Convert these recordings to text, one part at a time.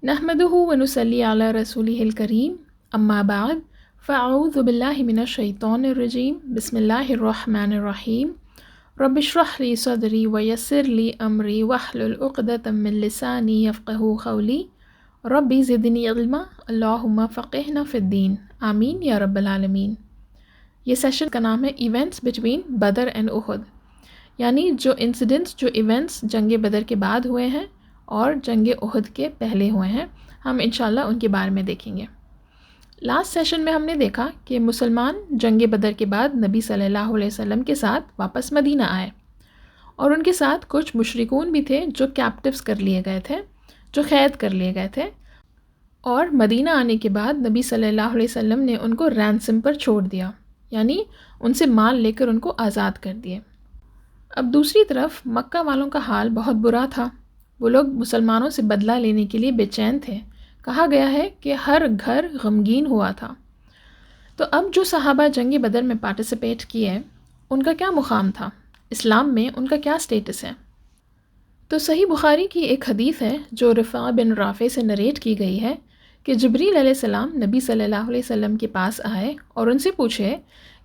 نحمده ونصلي على رسوله الكريم اما بعد فاعوذ بالله من الشيطان الرجيم بسم الله الرحمن الرحيم رب اشرح لي صدري ويسر لي امري واحلل عقدة من لساني يفقهوا قولي ربي زدني علما اللهم فقهنا في الدين آمین یا رب العالمین۔ یہ سیشن کا نام ہے ایونٹس بٹوین بدر اینڈ احد، یعنی جو انسیڈنٹس، جو ایونٹس جنگ بدر کے بعد ہوئے ہیں اور جنگ احد کے پہلے ہوئے ہیں، ہم انشاءاللہ ان کے بارے میں دیکھیں گے۔ لاسٹ سیشن میں ہم نے دیکھا کہ مسلمان جنگ بدر کے بعد نبی صلی اللہ علیہ وسلم کے ساتھ واپس مدینہ آئے، اور ان کے ساتھ کچھ مشرکون بھی تھے جو کیپٹیوز کر لیے گئے تھے، جو قید کر لیے گئے تھے، اور مدینہ آنے کے بعد نبی صلی اللہ علیہ وسلم نے ان کو رینسم پر چھوڑ دیا، یعنی ان سے مال لے کر ان کو آزاد کر دیے۔ اب دوسری طرف مکہ والوں کا حال بہت برا تھا، وہ لوگ مسلمانوں سے بدلہ لینے کے لیے بے چین تھے۔ کہا گیا ہے کہ ہر گھر غمگین ہوا تھا۔ تو اب جو صحابہ جنگ بدر میں پارٹیسپیٹ کیے، ان کا کیا مقام تھا اسلام میں، ان کا کیا سٹیٹس ہے؟ تو صحیح بخاری کی ایک حدیث ہے جو رفاع بن رافع سے نریٹ کی گئی ہے کہ جبریل علیہ السلام نبی صلی اللہ علیہ وسلم کے پاس آئے اور ان سے پوچھے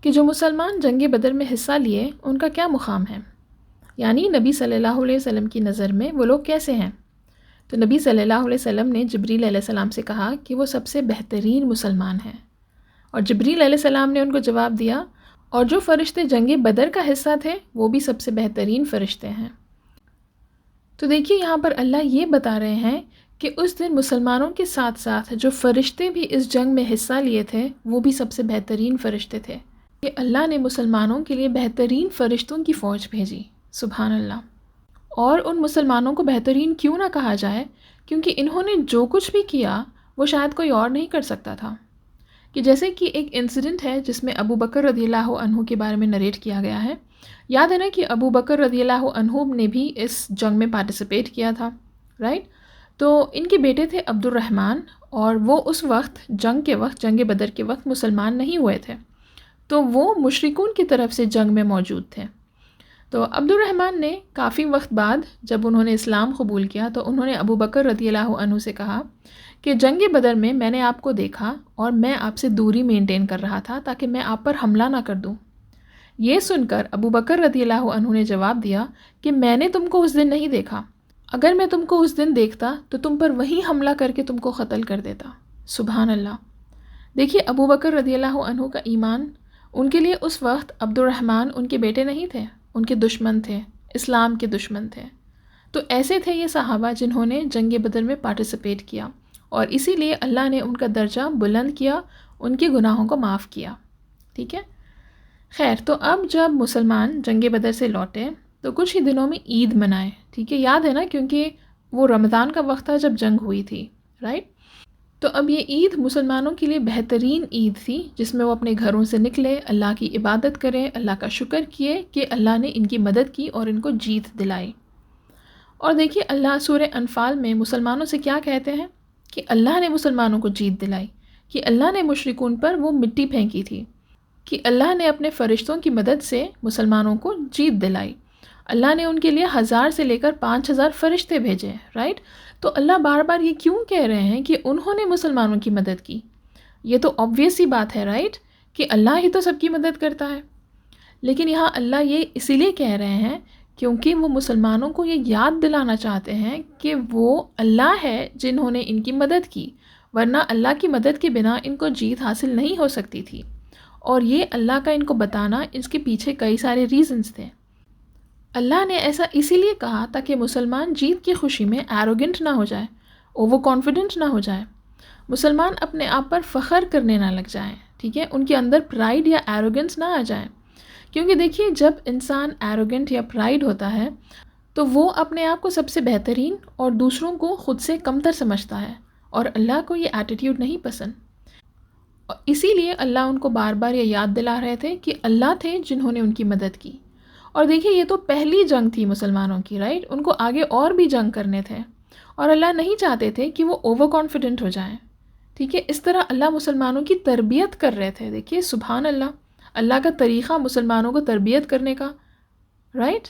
کہ جو مسلمان جنگ بدر میں حصہ لیے ان کا کیا مقام ہے، یعنی نبی صلی اللہ علیہ وسلم کی نظر میں وہ لوگ کیسے ہیں؟ تو نبی صلی اللہ علیہ وسلم نے جبریل علیہ السلام سے کہا کہ وہ سب سے بہترین مسلمان ہیں، اور جبریل علیہ السلام نے ان کو جواب دیا، اور جو فرشتے جنگ بدر کا حصہ تھے وہ بھی سب سے بہترین فرشتے ہیں۔ تو دیکھیے یہاں پر اللہ یہ بتا رہے ہیں کہ اس دن مسلمانوں کے ساتھ ساتھ جو فرشتے بھی اس جنگ میں حصہ لیے تھے وہ بھی سب سے بہترین فرشتے تھے، کہ اللہ نے مسلمانوں کے لیے بہترین فرشتوں کی فوج بھیجی، سبحان اللہ۔ اور ان مسلمانوں کو بہترین کیوں نہ کہا جائے؟ کیونکہ انہوں نے جو کچھ بھی کیا وہ شاید کوئی اور نہیں کر سکتا تھا۔ کہ جیسے کہ ایک انسیڈنٹ ہے جس میں ابو بکر رضی اللہ عنہ کے بارے میں نریٹ کیا گیا ہے۔ یاد ہے نا کہ ابو بکر رضی اللہ عنہ نے بھی اس جنگ میں پارٹیسپیٹ کیا تھا، رائٹ؟ تو ان کے بیٹے تھے عبد الرحمن، اور وہ اس وقت جنگ بدر کے وقت مسلمان نہیں ہوئے تھے، تو وہ مشرکون کی طرف سے جنگ میں موجود تھے۔ تو عبد الرحمن نے کافی وقت بعد جب انہوں نے اسلام قبول کیا تو انہوں نے ابو بکر رضی اللہ عنہ سے کہا کہ جنگ بدر میں نے آپ کو دیکھا اور میں آپ سے دوری مینٹین کر رہا تھا تاکہ میں آپ پر حملہ نہ کر دوں۔ یہ سن کر ابو بکر رضی اللہ عنہ نے جواب دیا کہ میں نے تم کو اس دن نہیں دیکھا، اگر میں تم کو اس دن دیکھتا تو تم پر وہی حملہ کر کے تم کو قتل کر دیتا۔ سبحان اللہ۔ دیکھیے ابو بکر رضی اللہ عنہ کا ایمان، ان کے لیے اس وقت عبد الرحمن ان کے بیٹے نہیں تھے، ان کے دشمن تھے، اسلام کے دشمن تھے۔ تو ایسے تھے یہ صحابہ جنہوں نے جنگ بدر میں پارٹیسپیٹ کیا، اور اسی لیے اللہ نے ان کا درجہ بلند کیا، ان کے گناہوں کو معاف کیا، ٹھیک ہے؟ خیر، تو اب جب مسلمان جنگ بدر سے لوٹے تو کچھ ہی دنوں میں عید منائے، ٹھیک ہے؟ یاد ہے نا، کیونکہ وہ رمضان کا وقت تھا جب جنگ ہوئی تھی، رائٹ؟ تو اب یہ عید مسلمانوں کے لیے بہترین عید تھی جس میں وہ اپنے گھروں سے نکلے، اللہ کی عبادت کریں، اللہ کا شکر کیے کہ اللہ نے ان کی مدد کی اور ان کو جیت دلائی۔ اور دیکھیے اللہ سورہ انفال میں مسلمانوں سے کیا کہتے ہیں کہ اللہ نے مسلمانوں کو جیت دلائی، کہ اللہ نے مشرکون پر وہ مٹی پھینکی تھی، کہ اللہ نے اپنے فرشتوں کی مدد سے مسلمانوں کو جیت دلائی۔ اللہ نے ان کے لیے 1000 سے لے کر 5000 فرشتے بھیجے، رائٹ؟ تو اللہ بار بار یہ کیوں کہہ رہے ہیں کہ انہوں نے مسلمانوں کی مدد کی؟ یہ تو obvious سی بات ہے، رائٹ؟ کہ اللہ ہی تو سب کی مدد کرتا ہے۔ لیکن یہاں اللہ یہ اسی لیے کہہ رہے ہیں کیونکہ وہ مسلمانوں کو یہ یاد دلانا چاہتے ہیں کہ وہ اللہ ہے جنہوں نے ان کی مدد کی، ورنہ اللہ کی مدد کے بنا ان کو جیت حاصل نہیں ہو سکتی تھی۔ اور یہ اللہ کا ان کو بتانا، اس کے پیچھے کئی سارے ریزنز تھے۔ اللہ نے ایسا اسی لیے کہا تاکہ مسلمان جیت کی خوشی میں ایروگنٹ نہ ہو جائے، اوور کانفیڈنٹ نہ ہو جائے، مسلمان اپنے آپ پر فخر کرنے نہ لگ جائیں، ٹھیک ہے؟ ان کے اندر پرائیڈ یا ایروگنس نہ آ جائیں، کیونکہ دیکھیے جب انسان ایروگنٹ یا پرائیڈ ہوتا ہے تو وہ اپنے آپ کو سب سے بہترین اور دوسروں کو خود سے کمتر سمجھتا ہے، اور اللہ کو یہ ایٹیٹیوڈ نہیں پسند۔ اور اسی لیے اللہ ان کو بار بار یہ یاد دلا رہے تھے کہ اللہ تھے جنہوں نے ان کی مدد کی۔ اور دیکھیے یہ تو پہلی جنگ تھی مسلمانوں کی، رائٹ؟ ان کو آگے اور بھی جنگ کرنے تھے، اور اللہ نہیں چاہتے تھے کہ وہ اوور کانفیڈنٹ ہو جائیں، ٹھیک ہے؟ اس طرح اللہ مسلمانوں کی تربیت کر رہے تھے۔ دیکھیے سبحان اللہ، اللہ کا طریقہ مسلمانوں کو تربیت کرنے کا، رائٹ؟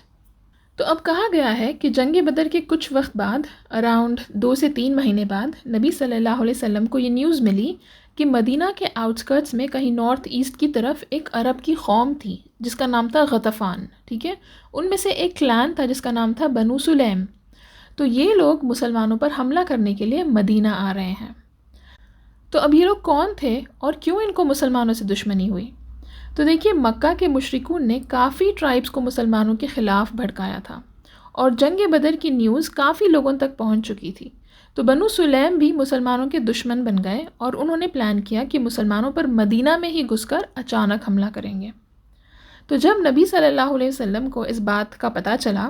تو اب کہا گیا ہے کہ جنگ بدر کے کچھ وقت بعد، اراؤنڈ 2 سے 3 مہینے بعد، نبی صلی اللہ علیہ وسلم کو یہ نیوز ملی کہ مدینہ کے آؤٹسکرٹس میں کہیں نارتھ ایسٹ کی طرف ایک عرب کی قوم تھی جس کا نام تھا غطفان، ٹھیک ہے؟ ان میں سے ایک کلان تھا جس کا نام تھا بنو سلیم۔ تو یہ لوگ مسلمانوں پر حملہ کرنے کے لیے مدینہ آ رہے ہیں۔ تو اب یہ لوگ کون تھے اور کیوں ان کو مسلمانوں سے دشمنی ہوئی؟ تو دیکھیے، مکہ کے مشرکون نے کافی ٹرائبز کو مسلمانوں کے خلاف بھڑکایا تھا اور جنگ بدر کی نیوز کافی لوگوں تک پہنچ چکی تھی۔ تو بنو سلیم بھی مسلمانوں کے دشمن بن گئے اور انہوں نے پلان کیا کہ مسلمانوں پر مدینہ میں ہی گھس کر اچانک حملہ کریں گے۔ تو جب نبی صلی اللہ علیہ وسلم کو اس بات کا پتہ چلا،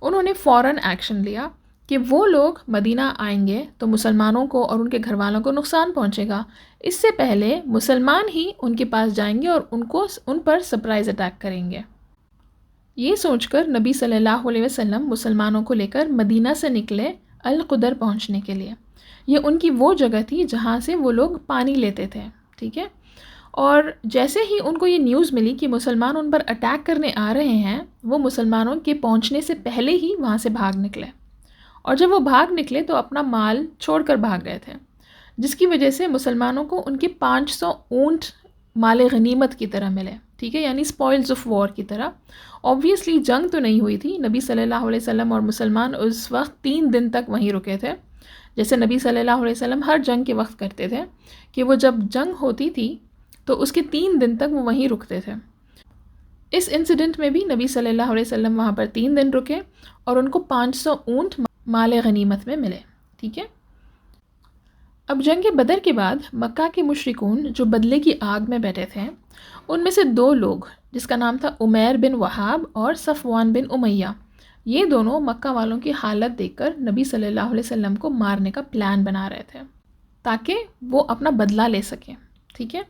انہوں نے فوراً ایکشن لیا کہ وہ لوگ مدینہ آئیں گے تو مسلمانوں کو اور ان کے گھر والوں کو نقصان پہنچے گا، اس سے پہلے مسلمان ہی ان کے پاس جائیں گے اور ان پر سرپرائز اٹیک کریں گے۔ یہ سوچ کر نبی صلی اللہ علیہ وسلم مسلمانوں کو لے کر مدینہ سے نکلے القدر پہنچنے کے لیے۔ یہ ان کی وہ جگہ تھی جہاں سے وہ لوگ پانی لیتے تھے، ٹھیک ہے؟ اور جیسے ہی ان کو یہ نیوز ملی کہ مسلمان ان پر اٹیک کرنے آ رہے ہیں، وہ مسلمانوں کے پہنچنے سے پہلے ہی وہاں سے بھاگ نکلے، اور جب وہ بھاگ نکلے تو اپنا مال چھوڑ کر بھاگ گئے تھے، جس کی وجہ سے مسلمانوں کو ان کے 500 اونٹ مال غنیمت کی طرح ملے، ٹھیک ہے؟ یعنی اسپوائلز آف وار کی طرح۔ آبویسلی جنگ تو نہیں ہوئی تھی، نبی صلی اللہ علیہ وسلم اور مسلمان اس وقت 3 دن تک وہیں رکے تھے، جیسے نبی صلی اللہ علیہ وسلم ہر جنگ کے وقت کرتے تھے کہ وہ جب جنگ ہوتی تھی تو اس کے 3 دن تک وہ وہیں رکتے تھے۔ اس انسیڈنٹ میں بھی نبی صلی اللہ علیہ وسلم وہاں پر 3 دن رکے اور ان کو 500 اونٹ مال غنیمت میں ملے، ٹھیک ہے؟ اب جنگ بدر کے بعد مکہ کے مشرکون جو بدلے کی آگ میں بیٹھے تھے، ان میں سے 2 لوگ جس کا نام تھا عمیر بن وہاب اور صفوان بن امیہ، یہ دونوں مکہ والوں کی حالت دیکھ کر نبی صلی اللہ علیہ وسلم کو مارنے کا پلان بنا رہے تھے تاکہ وہ اپنا بدلہ لے سکیں، ٹھیک ہے؟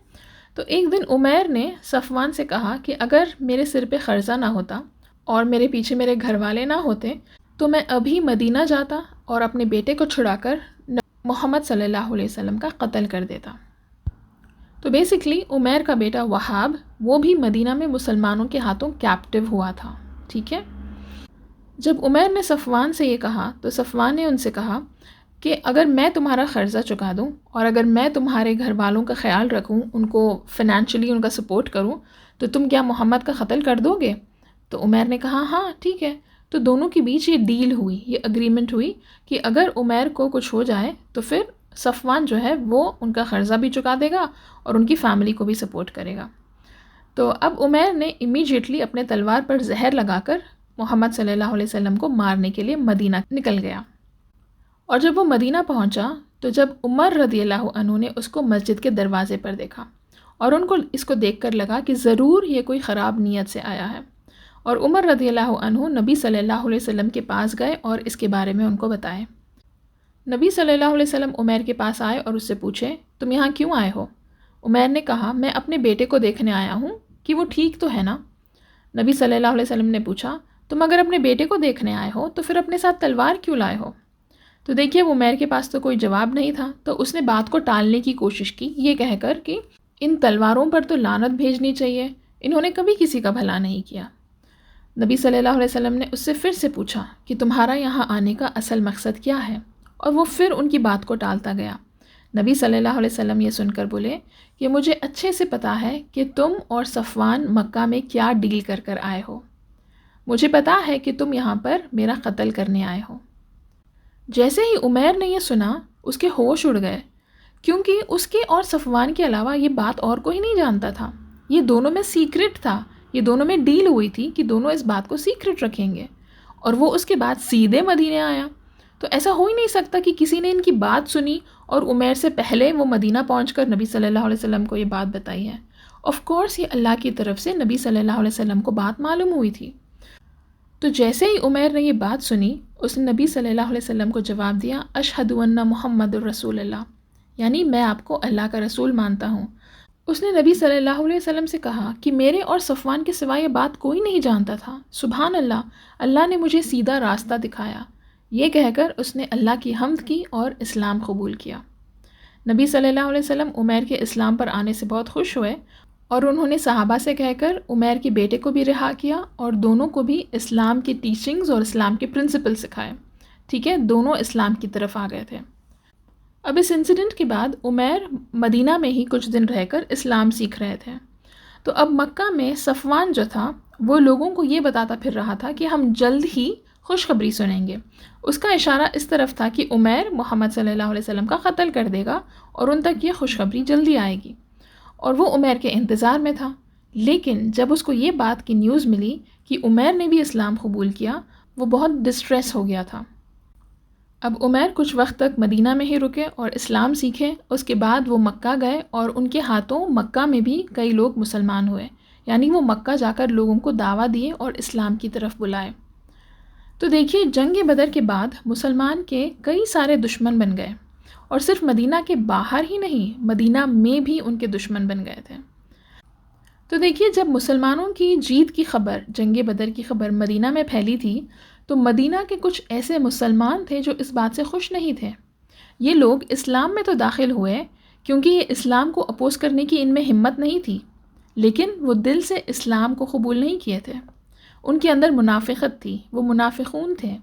تو ایک دن عمیر نے صفوان سے کہا کہ اگر میرے سر پہ قرضہ نہ ہوتا اور میرے پیچھے میرے گھر والے نہ ہوتے تو میں ابھی مدینہ جاتا اور اپنے بیٹے کو چھڑا کر محمد صلی اللہ علیہ وسلم کا قتل کر دیتا۔ تو بیسکلی عمیر کا بیٹا وہاب وہ بھی مدینہ میں مسلمانوں کے ہاتھوں کیپٹیو ہوا تھا، ٹھیک ہے؟ جب عمیر نے صفوان سے یہ کہا تو صفوان نے ان سے کہا کہ اگر میں تمہارا قرضہ چکا دوں اور اگر میں تمہارے گھر والوں کا خیال رکھوں، ان کو فنانشلی ان کا سپورٹ کروں، تو تم کیا محمد کا قتل کر دو گے؟ تو عمیر نے کہا ہاں ٹھیک ہے۔ تو دونوں کے بیچ یہ ڈیل ہوئی، یہ اگریمنٹ ہوئی کہ اگر عمیر کو کچھ ہو جائے تو پھر صفوان جو ہے وہ ان کا قرضہ بھی چکا دے گا اور ان کی فیملی کو بھی سپورٹ کرے گا۔ تو اب عمیر نے امیجیٹلی اپنے تلوار پر زہر لگا کر محمد صلی اللہ علیہ وسلم کو مارنے کے لیے مدینہ نکل گیا۔ اور جب وہ مدینہ پہنچا تو جب عمر رضی اللہ عنہ نے اس کو مسجد کے دروازے پر دیکھا اور ان کو اس کو دیکھ کر لگا کہ ضرور یہ کوئی خراب نیت سے آیا ہے، اور عمر رضی اللہ عنہ نبی صلی اللہ علیہ وسلم کے پاس گئے اور اس کے بارے میں ان کو بتائے۔ نبی صلی اللہ علیہ وسلم عمیر کے پاس آئے اور اس سے پوچھے تم یہاں کیوں آئے ہو؟ عمیر نے کہا میں اپنے بیٹے کو دیکھنے آیا ہوں کہ وہ ٹھیک تو ہے نا۔ نبی صلی اللہ علیہ وسلم نے پوچھا تم اگر اپنے بیٹے کو دیکھنے آئے ہو تو پھر اپنے ساتھ تلوار کیوں لائے ہو؟ تو دیکھیے عمیر کے پاس تو کوئی جواب نہیں تھا، تو اس نے بات کو ٹالنے کی کوشش کی یہ کہہ کر کہ ان تلواروں پر تو لعنت بھیجنی چاہیے، انہوں نے کبھی کسی کا بھلا نہیں کیا۔ نبی صلی اللہ علیہ وسلم نے اس سے پھر سے پوچھا کہ تمہارا یہاں آنے کا اصل مقصد کیا ہے، اور وہ پھر ان کی بات کو ٹالتا گیا۔ نبی صلی اللہ علیہ وسلم یہ سن کر بولے کہ مجھے اچھے سے پتا ہے کہ تم اور صفوان مکہ میں کیا ڈیل کر کر آئے ہو، مجھے پتا ہے کہ تم یہاں پر میرا قتل کرنے آئے ہو۔ جیسے ہی عمیر نے یہ سنا اس کے ہوش اڑ گئے، کیونکہ اس کے اور صفوان کے علاوہ یہ بات اور کوئی نہیں جانتا تھا، یہ دونوں میں سیکرٹ تھا، یہ دونوں میں ڈیل ہوئی تھی کہ دونوں اس بات کو سیکرٹ رکھیں گے، اور وہ اس کے بعد سیدھے مدینے آیا۔ تو ایسا ہو ہی نہیں سکتا کہ کسی نے ان کی بات سنی اور عمیر سے پہلے وہ مدینہ پہنچ کر نبی صلی اللہ علیہ وسلم کو یہ بات بتائی ہے۔ آف کورس یہ اللہ کی طرف سے نبی صلی اللہ علیہ وسلم کو بات معلوم ہوئی تھی۔ تو جیسے ہی عمیر نے یہ بات سنی اس نے نبی صلی اللہ علیہ وسلم کو جواب دیا اشہد ان محمد الرسول اللہ، یعنی میں آپ کو اللہ کا رسول مانتا ہوں۔ اس نے نبی صلی اللہ علیہ وسلم سے کہا کہ میرے اور صفوان کے سوا یہ بات کوئی نہیں جانتا تھا، سبحان اللہ، اللہ نے مجھے سیدھا راستہ دکھایا۔ یہ کہہ کر اس نے اللہ کی حمد کی اور اسلام قبول کیا۔ نبی صلی اللہ علیہ وسلم عمیر کے اسلام پر آنے سے بہت خوش ہوئے اور انہوں نے صحابہ سے کہہ کر عمیر کے بیٹے کو بھی رہا کیا اور دونوں کو بھی اسلام کی ٹیچنگز اور اسلام کے پرنسپل سکھائے. ٹھیک ہے، دونوں اسلام کی طرف آ گئے تھے. اب اس انسیڈنٹ کے بعد عمیر مدینہ میں ہی کچھ دن رہ کر اسلام سیکھ رہے تھے. تو اب مکہ میں صفوان جو تھا وہ لوگوں کو یہ بتاتا پھر رہا تھا کہ ہم جلد ہی خوشخبری سنیں گے. اس کا اشارہ اس طرف تھا کہ عمیر محمد صلی اللہ علیہ وسلم کا قتل کر دے گا اور ان تک یہ خوشخبری جلدی آئے گی. اور وہ عمیر کے انتظار میں تھا. لیکن جب اس کو یہ بات کی نیوز ملی کہ عمیر نے بھی اسلام قبول کیا، وہ بہت ڈسٹریس ہو گیا تھا. اب عمیر کچھ وقت تک مدینہ میں ہی رکے اور اسلام سیکھے. اس کے بعد وہ مکہ گئے اور ان کے ہاتھوں مکہ میں بھی کئی لوگ مسلمان ہوئے. یعنی وہ مکہ جا کر لوگوں کو دعویٰ دیے اور اسلام کی طرف بلائے. تو دیکھیے جنگ بدر کے بعد مسلمان کے کئی سارے دشمن بن گئے، اور صرف مدینہ کے باہر ہی نہیں، مدینہ میں بھی ان کے دشمن بن گئے تھے. تو دیکھیے جب مسلمانوں کی جیت کی خبر، جنگ بدر کی خبر مدینہ میں پھیلی تھی، تو مدینہ کے کچھ ایسے مسلمان تھے جو اس بات سے خوش نہیں تھے. یہ لوگ اسلام میں تو داخل ہوئے کیونکہ یہ اسلام کو اپوز کرنے کی ان میں ہمت نہیں تھی، لیکن وہ دل سے اسلام کو قبول نہیں کیے تھے. ان کے اندر منافقت تھی، وہ منافقون تھے.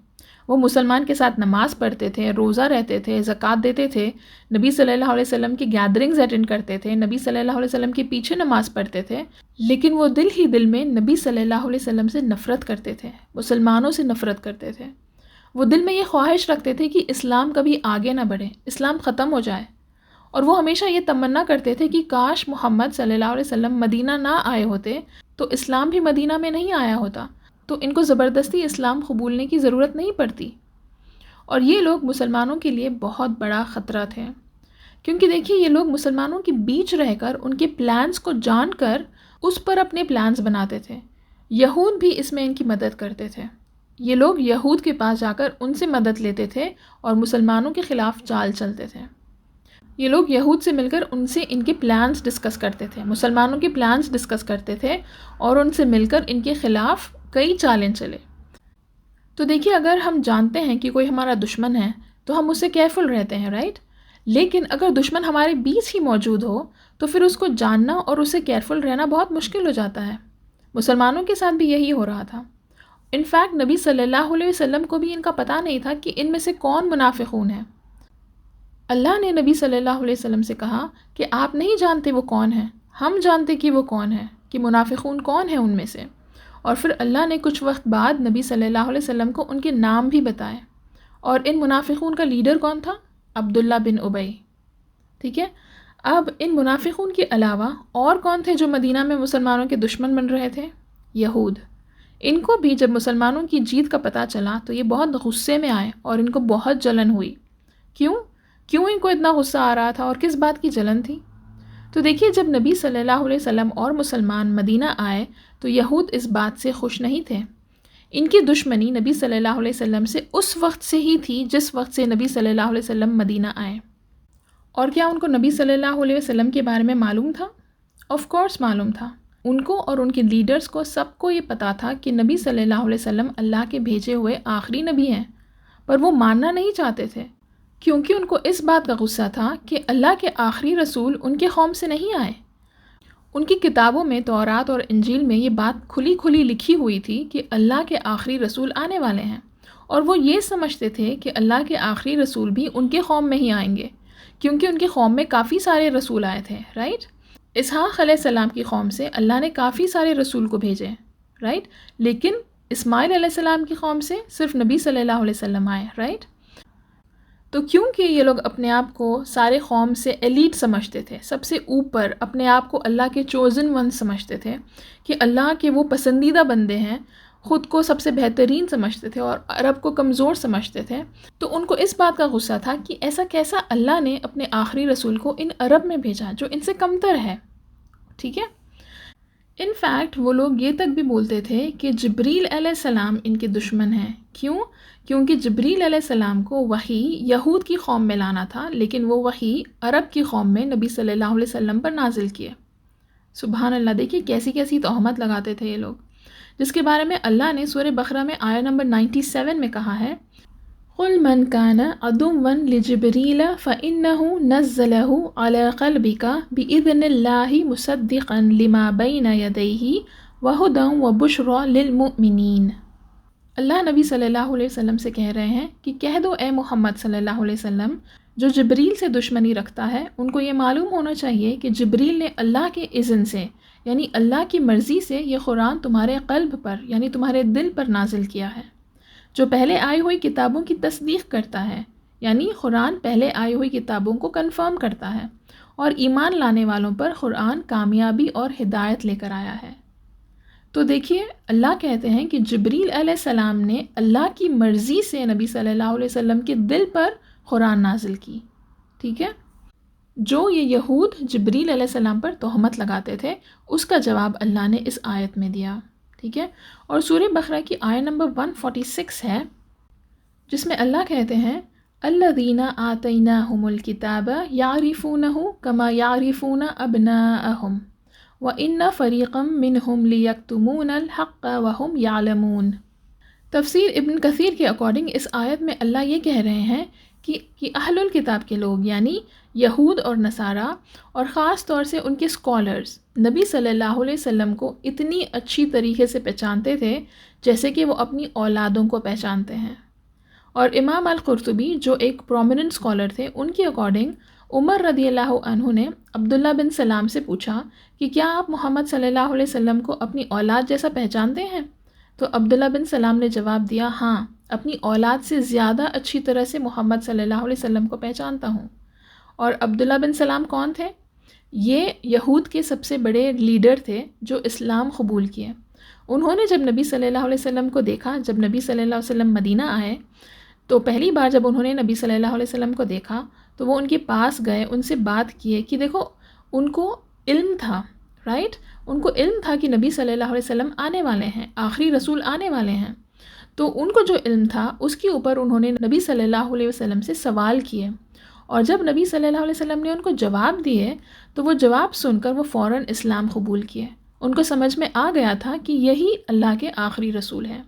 وہ مسلمان کے ساتھ نماز پڑھتے تھے، روزہ رہتے تھے، زکوٰۃ دیتے تھے، نبی صلی اللہ علیہ وسلم کی گیدرنگز اٹینڈ کرتے تھے، نبی صلی اللہ علیہ وسلم کے پیچھے نماز پڑھتے تھے، لیکن وہ دل ہی دل میں نبی صلی اللہ علیہ وسلم سے نفرت کرتے تھے، مسلمانوں سے نفرت کرتے تھے. وہ دل میں یہ خواہش رکھتے تھے کہ اسلام کبھی آگے نہ بڑھے، اسلام ختم ہو جائے. اور وہ ہمیشہ یہ تمنا کرتے تھے کہ کاش محمد صلی اللہ علیہ وسلم مدینہ نہ آئے ہوتے تو اسلام بھی مدینہ میں نہیں آیا ہوتا، تو ان کو زبردستی اسلام قبولنے کی ضرورت نہیں پڑتی. اور یہ لوگ مسلمانوں کے لیے بہت بڑا خطرہ تھے، کیونکہ دیکھیے یہ لوگ مسلمانوں کے بیچ رہ کر ان کے پلانز کو جان کر اس پر اپنے پلانز بناتے تھے. یہود بھی اس میں ان کی مدد کرتے تھے. یہ لوگ یہود کے پاس جا کر ان سے مدد لیتے تھے اور مسلمانوں کے خلاف چال چلتے تھے. یہ لوگ یہود سے مل کر ان سے ان کے پلانز ڈسکس کرتے تھے، مسلمانوں کے پلانز ڈسکس کرتے تھے اور ان سے مل کر ان کے خلاف کئی چالیں چلے. تو دیکھیے اگر ہم جانتے ہیں کہ کوئی ہمارا دشمن ہے تو ہم اس سے کیئرفل رہتے ہیں، رائٹ؟ لیکن اگر دشمن ہمارے بیچ ہی موجود ہو تو پھر اس کو جاننا اور اس سے کیئرفل رہنا بہت مشکل ہو جاتا ہے. مسلمانوں کے ساتھ بھی یہی ہو رہا تھا. انفیکٹ نبی صلی اللہ علیہ وسلم کو بھی ان کا پتہ نہیں تھا کہ ان میں سے کون منافقون ہے. اللہ نے نبی صلی اللہ علیہ وسلم سے کہا کہ آپ نہیں جانتے وہ کون ہیں، ہم جانتے کہ وہ کون ہیں، کہ منافقون کون ہیں ان میں سے. اور پھر اللہ نے کچھ وقت بعد نبی صلی اللہ علیہ وسلم کو ان کے نام بھی بتائے. اور ان منافقون کا لیڈر کون تھا؟ عبداللہ بن ابی. ٹھیک ہے، اب ان منافقون کے علاوہ اور کون تھے جو مدینہ میں مسلمانوں کے دشمن بن رہے تھے؟ یہود. ان کو بھی جب مسلمانوں کی جیت کا پتہ چلا تو یہ بہت غصے میں آئے اور ان کو بہت جلن ہوئی. کیوں ان کو اتنا غصہ آ رہا تھا اور کس بات کی جلن تھی؟ تو دیکھیے جب نبی صلی اللہ علیہ وسلم اور مسلمان مدینہ آئے تو یہود اس بات سے خوش نہیں تھے. ان کی دشمنی نبی صلی اللہ علیہ وسلم سے اس وقت سے ہی تھی جس وقت سے نبی صلی اللہ علیہ وسلم مدینہ آئے. اور کیا ان کو نبی صلی اللہ علیہ وسلم کے بارے میں معلوم تھا؟ آف کورس معلوم تھا. ان کو اور ان کے لیڈرز کو سب کو یہ پتا تھا کہ نبی صلی اللہ علیہ وسلم اللہ کے بھیجے ہوئے آخری نبی ہیں، پر وہ ماننا نہیں چاہتے تھے کیونکہ ان کو اس بات کا غصہ تھا کہ اللہ کے آخری رسول ان کے قوم سے نہیں آئے. ان کی کتابوں میں تورات اور انجیل میں یہ بات کھلی کھلی لکھی ہوئی تھی کہ اللہ کے آخری رسول آنے والے ہیں، اور وہ یہ سمجھتے تھے کہ اللہ کے آخری رسول بھی ان کے قوم میں ہی آئیں گے کیونکہ ان کے قوم میں کافی سارے رسول آئے تھے، رائٹ؟ اسحاق علیہ السلام کی قوم سے اللہ نے کافی سارے رسول کو بھیجے، رائٹ؟ لیکن اسماعیل علیہ السلام کی قوم سے صرف نبی صلی اللہ علیہ وسلم آئے، رائٹ؟ تو کیونکہ یہ لوگ اپنے آپ کو سارے قوم سے ایلیٹ سمجھتے تھے، سب سے اوپر اپنے آپ کو اللہ کے چوزن ون سمجھتے تھے کہ اللہ کے وہ پسندیدہ بندے ہیں، خود کو سب سے بہترین سمجھتے تھے اور عرب کو کمزور سمجھتے تھے، تو ان کو اس بات کا غصہ تھا کہ ایسا کیسا اللہ نے اپنے آخری رسول کو ان عرب میں بھیجا جو ان سے کمتر ہے. ٹھیک ہے، ان فیکٹ وہ لوگ یہ تک بھی بولتے تھے کہ جبریل علیہ السلام ان کے دشمن ہیں. کیونکہ جبریل علیہ السلام کو وحی یہود کی قوم میں لانا تھا، لیکن وہ وحی عرب کی قوم میں نبی صلی اللہ علیہ وسلم پر نازل کیے. سبحان اللہ، دیکھیے کیسی کیسی تہمت لگاتے تھے یہ لوگ، جس کے بارے میں اللہ نے سورہ بقرہ میں آیہ نمبر 97 میں کہا ہے، قل من كان عدوا لجبريل فإنه نزله على قلبك بإذن الله مصدقا لما بين يديه وهدى وبشرى للمؤمنین۔ اللہ نبی صلی اللہ علیہ وسلم سے کہہ رہے ہیں کہ کہہ دو اے محمد صلی اللہ علیہ وسلم، جو جبریل سے دشمنی رکھتا ہے ان کو یہ معلوم ہونا چاہیے کہ جبریل نے اللہ کے اذن سے یعنی اللہ کی مرضی سے یہ قرآن تمہارے قلب پر یعنی تمہارے دل پر نازل کیا ہے، جو پہلے آئی ہوئی کتابوں کی تصدیق کرتا ہے، یعنی قرآن پہلے آئی ہوئی کتابوں کو کنفرم کرتا ہے، اور ایمان لانے والوں پر قرآن کامیابی اور ہدایت لے کر آیا ہے۔ تو دیکھیے اللہ کہتے ہیں کہ جبریل علیہ السلام نے اللہ کی مرضی سے نبی صلی اللہ علیہ وسلم کے دل پر قرآن نازل کی، ٹھیک ہے۔ جو یہ یہود جبریل علیہ السلام پر تہمت لگاتے تھے اس کا جواب اللہ نے اس آیت میں دیا، ٹھیک ہے۔ اور سورہ بقرہ کی آیت نمبر 146 ہے جس میں اللہ کہتے ہیں الذین آتیناہم الکتاب یعرفونہ کما یعرفون ابناءہم وَإِنَّ فَرِيقًا مِّنْهُمْ لِيَكْتُمُونَ الْحَقَّ وَهُمْ يَعْلَمُونَ۔ تفسیر ابن کثیر کے اکارڈنگ اس آیت میں اللہ یہ کہہ رہے ہیں کہ اہل الکتاب کے لوگ یعنی یہود اور نصارہ اور خاص طور سے ان کے اسکالرز نبی صلی اللہ علیہ وسلم کو اتنی اچھی طریقے سے پہچانتے تھے جیسے کہ وہ اپنی اولادوں کو پہچانتے ہیں۔ اور امام القرطبی جو ایک پرومیننٹ اسکالر تھے ان کے اکارڈنگ عمر رضی اللہ عنہ نے عبداللہ بن سلام سے پوچھا کہ کیا آپ محمد صلی اللہ علیہ وسلم کو اپنی اولاد جیسا پہچانتے ہیں؟ تو عبداللہ بن سلام نے جواب دیا ہاں، اپنی اولاد سے زیادہ اچھی طرح سے محمد صلی اللہ علیہ وسلم کو پہچانتا ہوں۔ اور عبداللہ بن سلام کون تھے؟ یہ یہود کے سب سے بڑے لیڈر تھے جو اسلام قبول کیے۔ انہوں نے جب نبی صلی اللہ علیہ وسلم کو دیکھا، جب نبی صلی اللہ علیہ وسلم مدینہ آئے تو پہلی بار جب انہوں نے نبی صلی اللہ علیہ وسلم کو دیکھا تو وہ ان کے پاس گئے، ان سے بات کیے کہ دیکھو ان کو علم تھا، رائٹ، ان کو علم تھا کہ نبی صلی اللہ علیہ وسلم آنے والے ہیں، آخری رسول آنے والے ہیں، تو ان کو جو علم تھا اس کے اوپر انہوں نے نبی صلی اللہ علیہ وسلم سے سوال کیے، اور جب نبی صلی اللہ علیہ وسلم نے ان کو جواب دیے تو وہ جواب سن کر وہ فوراً اسلام قبول کیے۔ ان کو سمجھ میں آ گیا تھا کہ یہی اللہ کے آخری رسول ہیں۔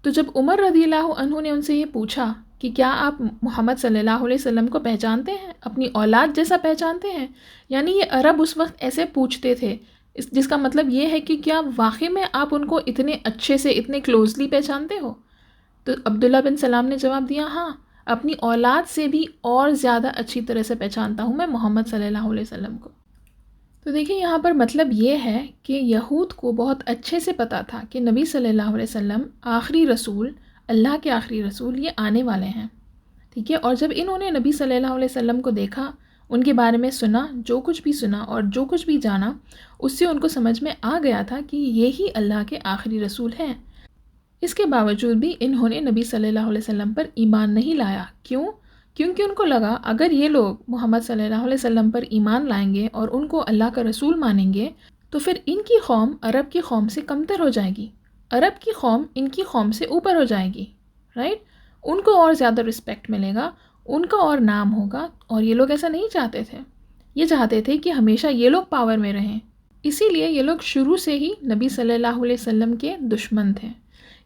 تو جب عمر رضی اللہ عنہ نے ان سے یہ پوچھا کہ کیا آپ محمد صلی اللہ علیہ وسلم کو پہچانتے ہیں، اپنی اولاد جیسا پہچانتے ہیں، یعنی یہ عرب اس وقت ایسے پوچھتے تھے، جس کا مطلب یہ ہے کہ کیا واقعی میں آپ ان کو اتنے اچھے سے اتنے کلوزلی پہچانتے ہو؟ تو عبداللہ بن سلام نے جواب دیا ہاں، اپنی اولاد سے بھی اور زیادہ اچھی طرح سے پہچانتا ہوں میں محمد صلی اللہ علیہ وسلم کو۔ تو دیکھیں یہاں پر مطلب یہ ہے کہ یہود کو بہت اچھے سے پتہ تھا کہ نبی صلی اللہ علیہ وسلم آخری رسول، اللہ کے آخری رسول یہ آنے والے ہیں، ٹھیک ہے۔ اور جب انہوں نے نبی صلی اللہ علیہ وسلم کو دیکھا، ان کے بارے میں سنا، جو کچھ بھی سنا اور جو کچھ بھی جانا، اس سے ان کو سمجھ میں آ گیا تھا کہ یہی اللہ کے آخری رسول ہیں۔ اس کے باوجود بھی انہوں نے نبی صلی اللہ علیہ وسلم پر ایمان نہیں لایا۔ کیوں؟ کیونکہ ان کو لگا اگر یہ لوگ محمد صلی اللہ علیہ وسلم پر ایمان لائیں گے اور ان کو اللہ کا رسول مانیں گے تو پھر ان کی قوم عرب کی قوم سے کمتر ہو جائے گی، عرب کی قوم ان کی قوم سے اوپر ہو جائے گی، رائٹ؟ ان کو اور زیادہ رسپیکٹ ملے گا، ان کا اور نام ہوگا، اور یہ لوگ ایسا نہیں چاہتے تھے۔ یہ چاہتے تھے کہ ہمیشہ یہ لوگ پاور میں رہیں، اسی لیے یہ لوگ شروع سے ہی نبی صلی اللہ علیہ وسلم کے دشمن تھے۔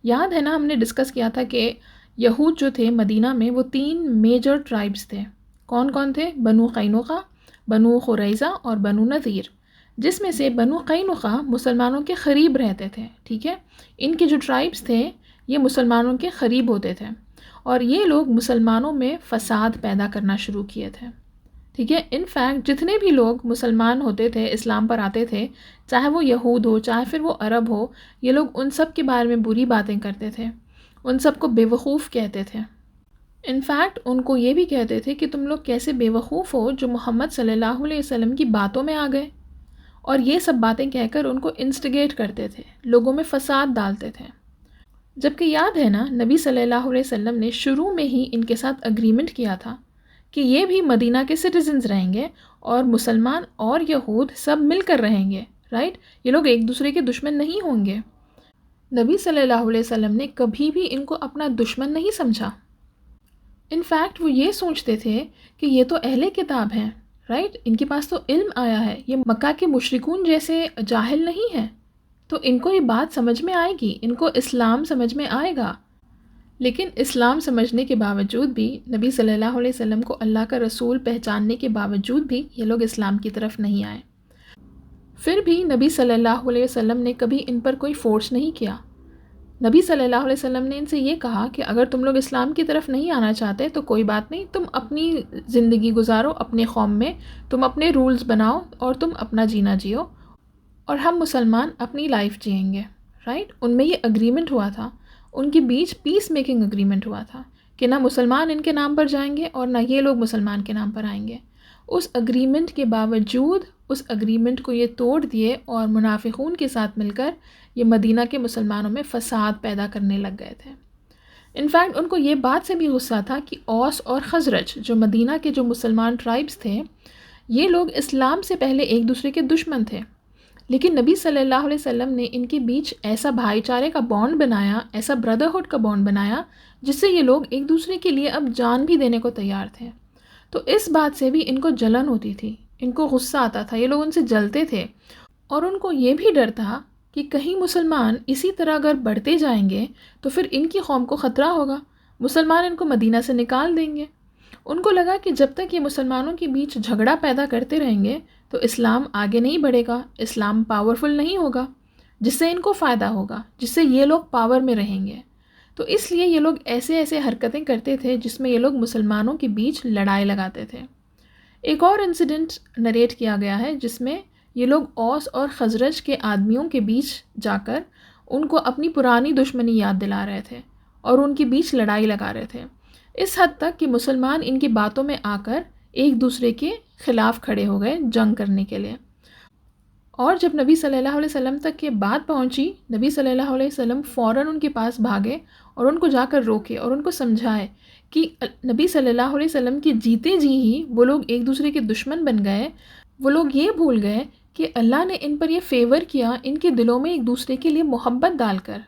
یاد ہے نا ہم نے ڈسکس کیا تھا کہ یہود جو تھے مدینہ میں وہ 3 میجر ٹرائبز تھے۔ کون کون تھے؟ بنو قینقاع، بنو قریظہ اور بنو نذیر، جس میں سے بنو قینقاع مسلمانوں کے قریب رہتے تھے، ٹھیک ہے۔ ان کے جو ٹرائبز تھے یہ مسلمانوں کے قریب ہوتے تھے، اور یہ لوگ مسلمانوں میں فساد پیدا کرنا شروع کیے تھے، ٹھیک ہے۔ انفیکٹ جتنے بھی لوگ مسلمان ہوتے تھے، اسلام پر آتے تھے، چاہے وہ یہود ہو چاہے پھر وہ عرب ہو، یہ لوگ ان سب کے بارے میں بری باتیں کرتے تھے، ان سب کو بے وقوف کہتے تھے۔ انفیکٹ ان کو یہ بھی کہتے تھے کہ تم لوگ کیسے بے وقوف ہو جو محمد صلی اللہ علیہ وسلم کی باتوں میں آ گئے، اور یہ سب باتیں کہہ کر ان کو انسٹیگیٹ کرتے تھے، لوگوں میں فساد ڈالتے تھے۔ جبکہ یاد ہے نا نبی صلی اللہ علیہ وسلم نے شروع میں ہی ان کے ساتھ اگریمنٹ کیا تھا کہ یہ بھی مدینہ کے سٹیزنز رہیں گے اور مسلمان اور یہود سب مل کر رہیں گے، رائٹ؟ یہ لوگ ایک دوسرے کے دشمن نہیں ہوں گے۔ نبی صلی اللہ علیہ وسلم نے کبھی بھی ان کو اپنا دشمن نہیں سمجھا۔ انفیکٹ وہ یہ سوچتے تھے کہ یہ تو اہل کتاب ہیں، رائٹ؟ ان کے پاس تو علم آیا ہے، یہ مکہ کے مشرکون جیسے جاہل نہیں ہیں، تو ان کو یہ بات سمجھ میں آئے گی، ان کو اسلام سمجھ میں آئے گا۔ لیکن اسلام سمجھنے کے باوجود بھی، نبی صلی اللہ علیہ وسلم کو اللہ کا رسول پہچاننے کے باوجود بھی یہ لوگ اسلام کی طرف نہیں آئے۔ پھر بھی نبی صلی اللہ علیہ وسلم نے کبھی ان پر کوئی فورس نہیں کیا۔ نبی صلی اللہ علیہ وسلم نے ان سے یہ کہا کہ اگر تم لوگ اسلام کی طرف نہیں آنا چاہتے تو کوئی بات نہیں، تم اپنی زندگی گزارو اپنے قوم میں، تم اپنے رولز بناؤ اور تم اپنا جینا جیو، اور ہم مسلمان اپنی لائف جئیں گے، رائٹ؟ ان میں یہ اگریمنٹ ہوا تھا، ان کے بیچ پیس میکنگ اگریمنٹ ہوا تھا کہ نہ مسلمان ان کے نام پر جائیں گے اور نہ یہ لوگ مسلمان کے نام پر آئیں گے۔ اس اگریمنٹ کے باوجود اس اگریمنٹ کو یہ توڑ دیے اور منافقون کے ساتھ مل کر یہ مدینہ کے مسلمانوں میں فساد پیدا کرنے لگ گئے تھے۔ انفیکٹ ان کو یہ بات سے بھی غصہ تھا کہ اوس اور خزرج جو مدینہ کے جو مسلمان ٹرائبز تھے، یہ لوگ اسلام سے پہلے ایک دوسرے کے دشمن تھے، لیکن نبی صلی اللہ علیہ وسلم نے ان کے بیچ ایسا بھائی چارے کا بانڈ بنایا، ایسا بردرہڈ کا بانڈ بنایا، جس سے یہ لوگ ایک دوسرے کے لیے اب جان بھی دینے کو تیار تھے۔ تو اس بات سے بھی ان کو جلن ہوتی تھی، ان کو غصہ آتا تھا، یہ لوگ ان سے جلتے تھے، اور ان کو یہ بھی ڈر تھا کہ کہیں مسلمان اسی طرح اگر بڑھتے جائیں گے تو پھر ان کی قوم کو خطرہ ہوگا، مسلمان ان کو مدینہ سے نکال دیں گے۔ ان کو لگا کہ جب تک یہ مسلمانوں کے بیچ جھگڑا پیدا کرتے رہیں گے تو اسلام آگے نہیں بڑھے گا، اسلام پاورفل نہیں ہوگا، جس سے ان کو فائدہ ہوگا، جس سے یہ لوگ پاور میں رہیں گے۔ تو اس لیے یہ لوگ ایسے ایسے حرکتیں کرتے تھے جس میں یہ لوگ مسلمانوں کے بیچ لڑائی لگاتے تھے۔ ایک اور انسیڈنٹ نریٹ کیا گیا ہے جس میں یہ لوگ اوس اور خزرج کے آدمیوں کے بیچ جا کر ان کو اپنی پرانی دشمنی یاد دلا رہے تھے اور ان کے بیچ لڑائی لگا رہے تھے، اس حد تک کہ مسلمان ان کی باتوں میں آ کر ایک دوسرے کے خلاف کھڑے ہو گئے جنگ کرنے کے لیے۔ اور جب نبی صلی اللہ علیہ وسلم تک یہ بات پہنچی، نبی صلی اللہ علیہ وسلم فوراً ان کے پاس بھاگے اور ان کو جا کر روکے اور ان کو سمجھائے کہ نبی صلی اللہ علیہ وسلم کے جیتے جی ہی وہ لوگ ایک دوسرے کے دشمن بن گئے، وہ لوگ یہ بھول گئے کہ اللہ نے ان پر یہ فیور کیا ان کے دلوں میں ایک دوسرے کے لیے محبت ڈال کر،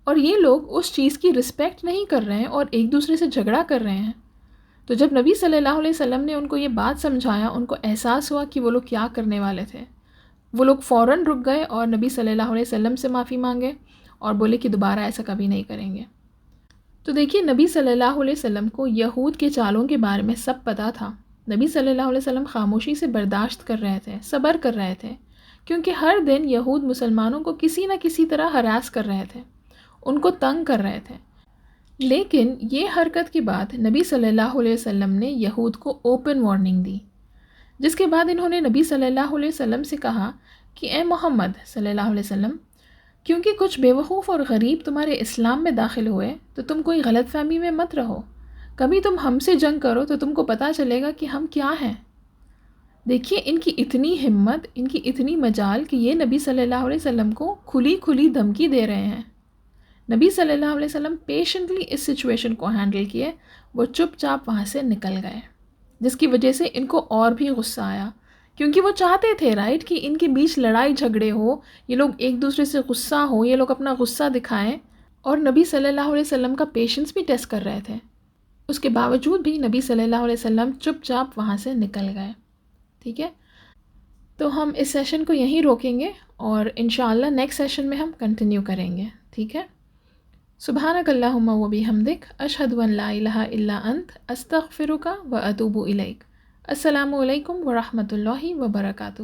اور یہ لوگ اس چیز کی رسپیکٹ نہیں کر رہے ہیں اور ایک دوسرے سے جھگڑا کر رہے ہیں۔ تو جب نبی صلی اللہ علیہ وسلم نے ان کو یہ بات سمجھایا، ان کو احساس ہوا کہ وہ لوگ کیا کرنے والے تھے، وہ لوگ فوراً رک گئے اور نبی صلی اللہ علیہ وسلم سے معافی مانگے اور بولے کہ دوبارہ ایسا کبھی نہیں کریں گے۔ تو دیکھیے نبی صلی اللہ علیہ وسلم کو یہود کے چالوں کے بارے میں سب پتہ تھا۔ نبی صلی اللہ علیہ وسلم خاموشی سے برداشت کر رہے تھے، صبر کر رہے تھے، کیونکہ ہر دن یہود مسلمانوں کو کسی نہ کسی طرح ہراس کر رہے تھے، ان کو تنگ کر رہے تھے۔ لیکن یہ حرکت کے بعد نبی صلی اللہ علیہ وسلم نے یہود کو اوپن وارننگ دی، جس کے بعد انہوں نے نبی صلی اللہ علیہ وسلم سے کہا کہ اے محمد صلی اللہ علیہ وسلم، کیونکہ کچھ بے وقوف اور غریب تمہارے اسلام میں داخل ہوئے تو تم کوئی غلط فہمی میں مت رہو، کبھی تم ہم سے جنگ کرو تو تم کو پتہ چلے گا کہ ہم کیا ہیں۔ دیکھیے ان کی اتنی ہمت، ان کی اتنی مجال کہ یہ نبی صلی اللہ علیہ وسلم کو کھلی کھلی دھمکی دے رہے ہیں۔ نبی صلی اللہ علیہ وسلم پیشنٹلی اس سچویشن کو ہینڈل کیے، وہ چپ چاپ وہاں سے نکل گئے، جس کی وجہ سے ان کو اور بھی غصہ آیا، کیونکہ وہ چاہتے تھے رائٹ کہ ان کے بیچ لڑائی جھگڑے ہو، یہ لوگ ایک دوسرے سے غصہ ہو، یہ لوگ اپنا غصہ دکھائیں، اور نبی صلی اللہ علیہ وسلم کا پیشنس بھی ٹیسٹ کر رہے تھے۔ اس کے باوجود بھی نبی صلی اللہ علیہ وسلم چپ چاپ وہاں سے نکل گئے، ٹھیک ہے؟ تو ہم اس سیشن کو یہیں روکیں گے اور انشاءاللہ نیکسٹ سیشن میں ہم کنٹینیو کریں گے، ٹھیک ہے؟ سبحانک اللہم و بحمدک، اشہد ان لا الہ الا انت، استغفرک و اتوب الیک۔ السلام علیکم ورحمۃ اللہ وبرکاتہ۔